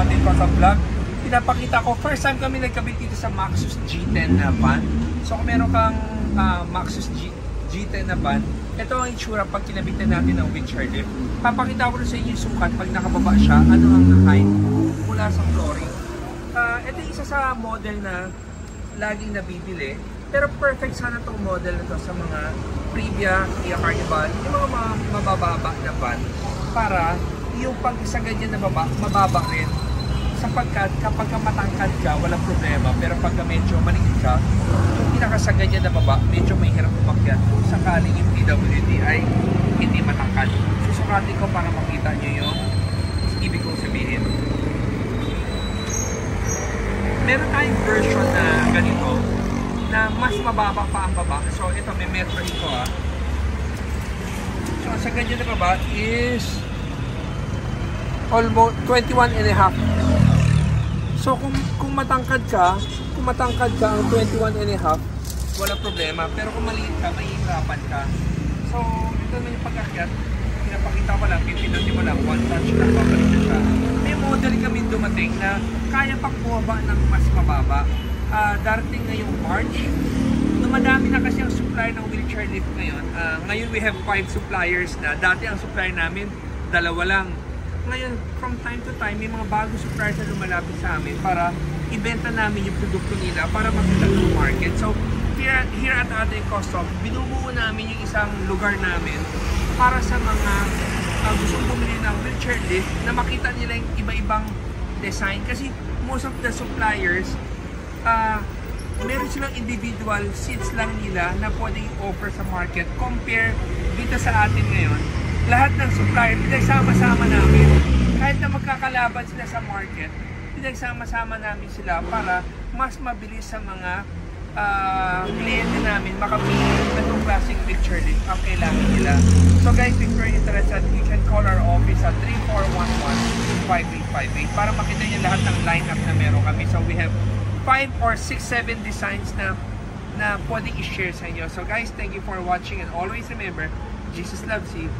ating vlog. Pinapakita ko, first time kami nagkabit dito sa Maxus G10 na van. So kung meron kang Maxus G10 na van, ito ang itsura pag kinabitan natin ng wheelchair lift. Papakita ko sa inyo yung sukat pag nakababa siya, ano ang height mula sa flooring. Ito yung isa sa model na laging nabibili. Pero perfect sana itong model na to sa mga Previa, Kia Carnival, yung mga mabababa na van. Para yung pag isa ganyan na mababa rin. Sapagkat kapag matangkad ka, walang problema. Pero pag medyo maliit ka, yung pinakasa ganyan na baba, medyo may hirap umakyat. Kung sakaling yung PWD ay hindi matangkad. Susukatin ko para makita nyo yung ibig kong sabihin. Meron tayong version na ganito na mas mababa pa ang baba. So ito may metro ito So sa ganyan na baba is almost 21.5. So kung matangkad ka ang 21.5, wala problema. Pero kung maliit ka, mahihirapan ka. So ito naman yung pag-akyat. Pinapakita ko lang, pipinutin mo lang, one touch lang, babalik na siya. May model kami dumating na kaya pang bumaba ng mas mababa. Darating ngayong March. Dumadami na kasi ang supply ng wheelchair lift ngayon. Ngayon we have 5 suppliers na. Dati ang supply namin, 2 lang. Ngayon, from time to time, may mga bagong suppliers na lumalapit sa amin para ibenta namin yung produkto nila para makita ng market. So, here at ating custom, binubuo namin yung isang lugar namin para sa mga gustong bumili ng wheelchair lift na makita nila yung iba-ibang design. Kasi most of the suppliers, meron silang individual seats lang nila na pwedeng offer sa market. Compare dito sa atin ngayon, lahat ng supplier, pinagsama-sama namin. Kahit na magkakalaban sila sa market, pinagsama-sama namin sila para mas mabilis sa mga kliyente namin makapili na itong klaseng wheelchair lift ang kailangan nila. So guys, if you're interested, you can call our office at 3411-5858 para makita niyo lahat ng lineup na meron kami. So we have 5 or 6, 7 designs na pwedeng i-share sa inyo. So guys, thank you for watching and always remember, Jesus loves you.